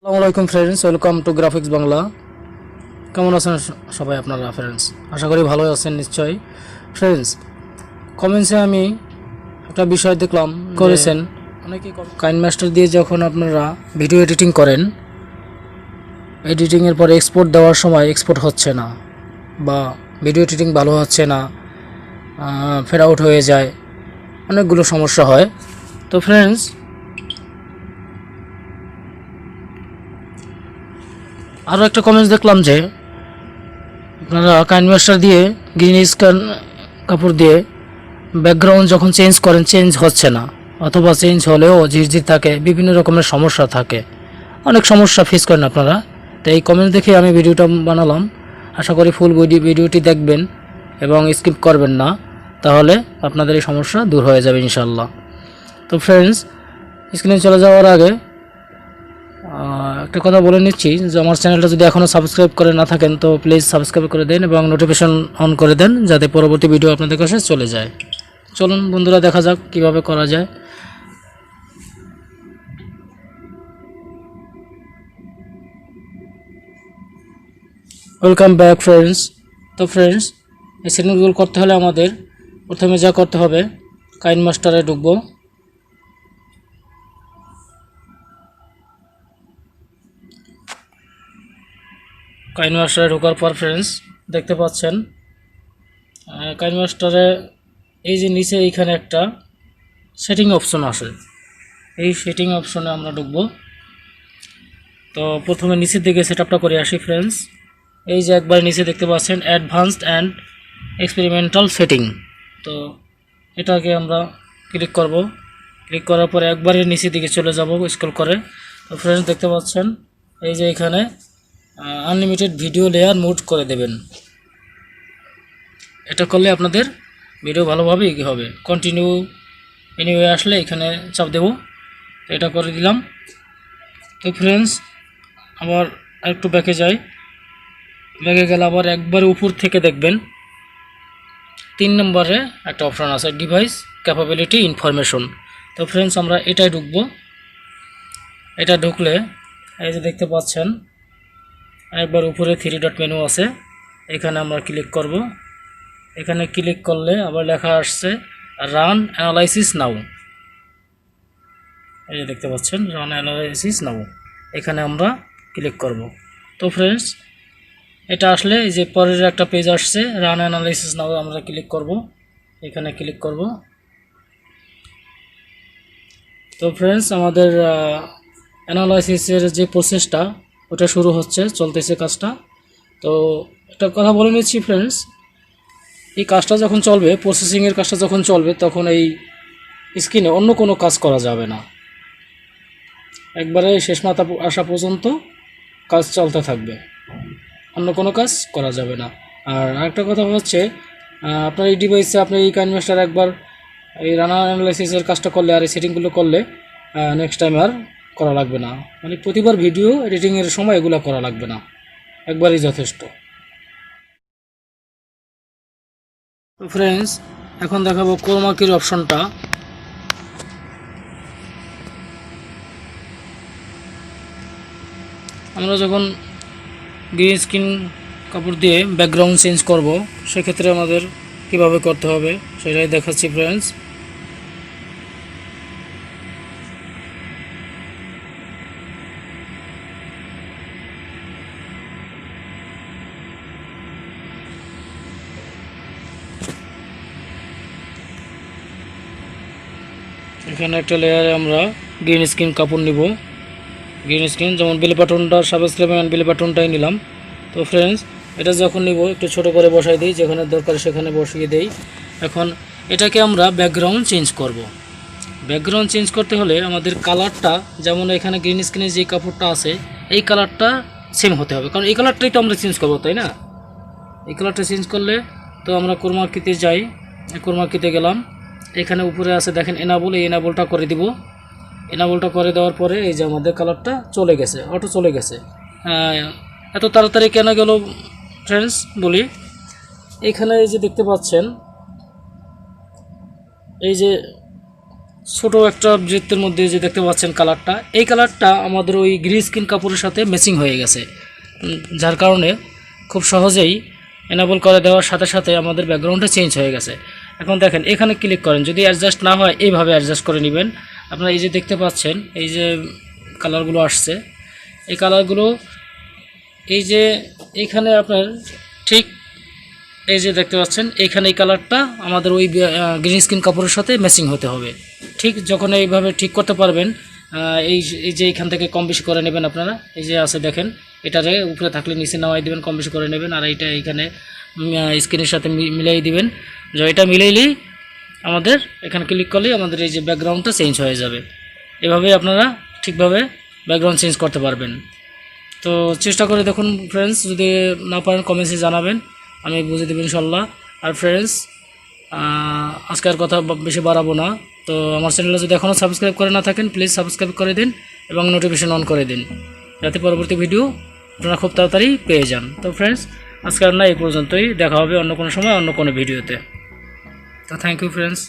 আসসালামু আলাইকুম friends, welcome to graphics Bangla. কেমন আছেন সবাই আপনারা ফ্রেন্ডস? আশা করি ভালো আছেন নিশ্চয়ই। ফ্রেন্ডস, কমেন্টসে আমি একটা বিষয় দেখলাম করেছেন অনেকেই কাইনমাস্টার দিয়ে যখন আপনারা ভিডিও এডিটিং করেন, এডিটিংয়ের পরে এক্সপোর্ট দেওয়ার সময় এক্সপোর্ট হচ্ছে না বা ভিডিও এডিটিং ভালো হচ্ছে না, ফেড আউট হয়ে যায়, অনেকগুলো সমস্যা হয়। তো ফ্রেন্ডস, আরও একটা কমেন্টস দেখলাম যে আপনারা কাইনমাস্টার দিয়ে গ্রিন স্ক্রিন কাপড় দিয়ে ব্যাকগ্রাউন্ড যখন চেঞ্জ করেন চেঞ্জ হচ্ছে না, অথবা চেঞ্জ হলেও ঝিরঝির থাকে, বিভিন্ন রকমের সমস্যা থাকে, অনেক সমস্যা ফেস করেন আপনারা। তো এই কমেন্ট দেখে আমি ভিডিওটা বানালাম। আশা করি ফুল ভিডিওটি দেখবেন এবং স্কিপ করবেন না, তাহলে আপনাদের এই সমস্যা দূর হয়ে যাবে ইনশাল্লাহ। তো ফ্রেন্ডস, স্ক্রিনে চলে যাওয়ার আগে একটা কথা বলে নিচ্ছি যে আমার চ্যানেলটা যদি এখনও সাবস্ক্রাইব করে না থাকেন তো প্লিজ সাবস্ক্রাইব করে দেন এবং নোটিফিকেশন অন করে দেন, যাতে পরবর্তী ভিডিও আপনাদের কাছে চলে যায়। চলুন বন্ধুরা, দেখা যাক কিভাবে করা যায়। Welcome back friends. তো ফ্রেন্ডস, এই সেটিংসগুলো করতে হলে আমাদের প্রথমে যা করতে হবে, কাইনমাস্টারে ঢুকবো। কাইনমাস্টারে ঢোকার পর ফ্রেন্ডস দেখতে পাচ্ছেন কাইনমাস্টারে এই যে নিচে এইখানে একটা সেটিং অপশন আসে, এই সেটিং অপশনে আমরা ঢুকবো। তো প্রথমে নিচের দিকে সেটআপটা করে আসি ফ্রেন্ডস। এই যে একবার নিচে দেখতে পাচ্ছেন অ্যাডভান্সড অ্যান্ড এক্সপেরিমেন্টাল সেটিং, তো এটাকে আমরা ক্লিক করব। ক্লিক করার পরে একবারে নিচের দিকে চলে যাব স্ক্রল করে। তো ফ্রেন্ডস দেখতে পাচ্ছেন এই যে এখানে আনলিমিটেড ভিডিও লেয়ার মুড করে দেবেন। এটা করলে আপনাদের ভিডিও ভালোভাবে এগিয়ে হবে। কন্টিনিউ এনিওয়ে আসলে এখানে চাপ দেব, তো এটা করে দিলাম। তো ফ্রেন্ডস, আবার একটু ব্যাকে যাই। ব্যাকে গেলে আবার একবার উপর থেকে দেখবেন 3 নম্বরে একটা অপশন আছে, ডিভাইস ক্যাপাবিলিটি ইনফরমেশন। তো ফ্রেন্ডস, আমরা এটাই ঢুকবো। এটা ঢুকলে এই যে দেখতে পাচ্ছেন একবার উপরে 3 ডট মেনু আছে, এখানে আমরা ক্লিক করব। এখানে ক্লিক করলে আবার লেখা আসছে রান অ্যানালাইসিস নাও। এই যে দেখতে পাচ্ছেন রান অ্যানালাইসিস নাও, এখানে আমরা ক্লিক করব। তো ফ্রেন্ডস, এটা আসলে এই যে পরের একটা পেজ আসছে রান অ্যানালাইসিস নাও, আমরা ক্লিক করব, এখানে ক্লিক করব। তো ফ্রেন্ডস, আমাদের অ্যানালাইসিসের যে প্রসেসটা ওটা শুরু হচ্ছে, চলতেছে কাজটা। তো একটা কথা বলে নিচ্ছি ফ্রেন্ডস, এই কাজটা যখন চলবে, প্রসেসিংয়ের কাজটা যখন চলবে, তখন এই স্ক্রিনে অন্য কোনো কাজ করা যাবে না, একবারে শেষ মাথা আসা পর্যন্ত কাজ চলতে থাকবে, অন্য কোনো কাজ করা যাবে না। আর আরেকটা কথা হচ্ছে, আপনার এই ডিভাইসে আপনি এই কাইনমাস্টার একবার এই রানা অ্যানালাইসিসের কাজটা করলে আর এই সেটিংগুলো করলে নেক্সট টাইম আর করা লাগবে না, মানে প্রতিবার ভিডিও এডিটিংয়ের সময় এগুলো করা লাগবে না, একবারই যথেষ্ট। তো ফ্রেন্ডস, এখন দেখাবো ক্রোমা কির অপশনটা। আমরা যখন গ্রিন স্ক্রিন কাপড় দিয়ে ব্যাকগ্রাউন্ড চেঞ্জ করব, সেক্ষেত্রে আমাদের কিভাবে করতে হবে সেটাই দেখাচ্ছি ফ্রেন্ডস। এখানে একটা লেয়ারে আমরা গ্রিন স্ক্রিন কাপড় নিব। গ্রিন স্ক্রিন যেমন বেল বাটনটা সাবস্ক্রাইব অ্যান্ড বেল বাটনটাই নিলাম। তো ফ্রেন্ডস, এটা যখন নিব একটু ছোট করে বসাই দিই, যেখানে দরকার সেখানে বসিয়ে দেই। এখন এটাকে আমরা ব্যাকগ্রাউন্ড চেঞ্জ করব। ব্যাকগ্রাউন্ড চেঞ্জ করতে হলে আমাদের কালারটা, যেমন এখানে গ্রিন স্ক্রিনে যে কাপড়টা আছে এই কালারটা সেম হতে হবে, কারণ এই কালারটাই তো আমরা চেঞ্জ করবো, তাই না? এই কালারটা চেঞ্জ করলে তো আমরা ক্রোমা কিতে যাই, ক্রোমা কিতে গেলাম, এখানে উপরে আছে দেখেন এনাবল, এই এনাবলটা করে দিব। এনাবলটা করে দেওয়ার পরে এই যে আমাদের কালারটা চলে গেছে, অটো চলে গেছে। এত তাড়াতাড়ি কেন গেল ফ্রেন্ডস বলি, এখানে এই যে দেখতে পাচ্ছেন এই যে ছোট একটা বৃত্তের মধ্যে যে দেখতে পাচ্ছেন কালারটা, এই কালারটা আমাদের ওই গ্রিন স্ক্রিন কাপড়ের সাথে ম্যাচিং হয়ে গেছে, যার কারণে খুব সহজেই এনাবল করে দেওয়ার সাথে সাথে আমাদের ব্যাকগ্রাউন্ডটা চেঞ্জ হয়ে গেছে। এখন দেখেন এখানে ক্লিক করেন, যদি অ্যাডজাস্ট না হয় এইভাবে অ্যাডজাস্ট করে নেবেন। আপনারা এই যে দেখতে পাচ্ছেন এই যে কালারগুলো আসছে, এই কালারগুলো এই যে এইখানে আপনার ঠিক এই যে দেখতে পাচ্ছেন এইখানে এই কালারটা আমাদের ওই গ্রিন স্ক্রিন কাপড়ের সাথে ম্যাচিং হতে হবে। ঠিক যখন এইভাবে ঠিক করতে পারবেন, এই এই যে এইখান থেকে কম বেশি করে নেবেন আপনারা, এই যে আছে দেখেন এটারে উপরে থাকলে নিচে নামাই দেবেন, কম বেশি করে নেবেন, আর এইটা এইখানে স্ক্রিনের সাথে মিলাই দিবেন। যে এটা মিলাইলেই আমাদের এখানে ক্লিক করলেই আমাদের এই যে ব্যাকগ্রাউন্ডটা চেঞ্জ হয়ে যাবে। এভাবে আপনারা ঠিকভাবে ব্যাকগ্রাউন্ড চেঞ্জ করতে পারবেন। তো চেষ্টা করে দেখুন ফ্রেন্ডস, যদি না পারেন কমেন্টসে জানাবেন, আমি বুঝিয়ে দেবো ইনশাল্লাহ। আর ফ্রেন্ডস, আজকের কথা বেশি বাড়াবো না, তো আমার চ্যানেলে যদি এখনও সাবস্ক্রাইব করে না থাকেন প্লিজ সাবস্ক্রাইব করে দিন এবং নোটিফিকেশন অন করে দিন, যাতে পরবর্তী ভিডিও আপনারা খুব তাড়াতাড়ি পেয়ে যান। তো ফ্রেন্ডস, আজকের না এই পর্যন্তই, দেখা হবে অন্য কোনো সময় অন্য কোনো ভিডিওতে। তো থ্যাংক ইউ ফ্রেন্ডস।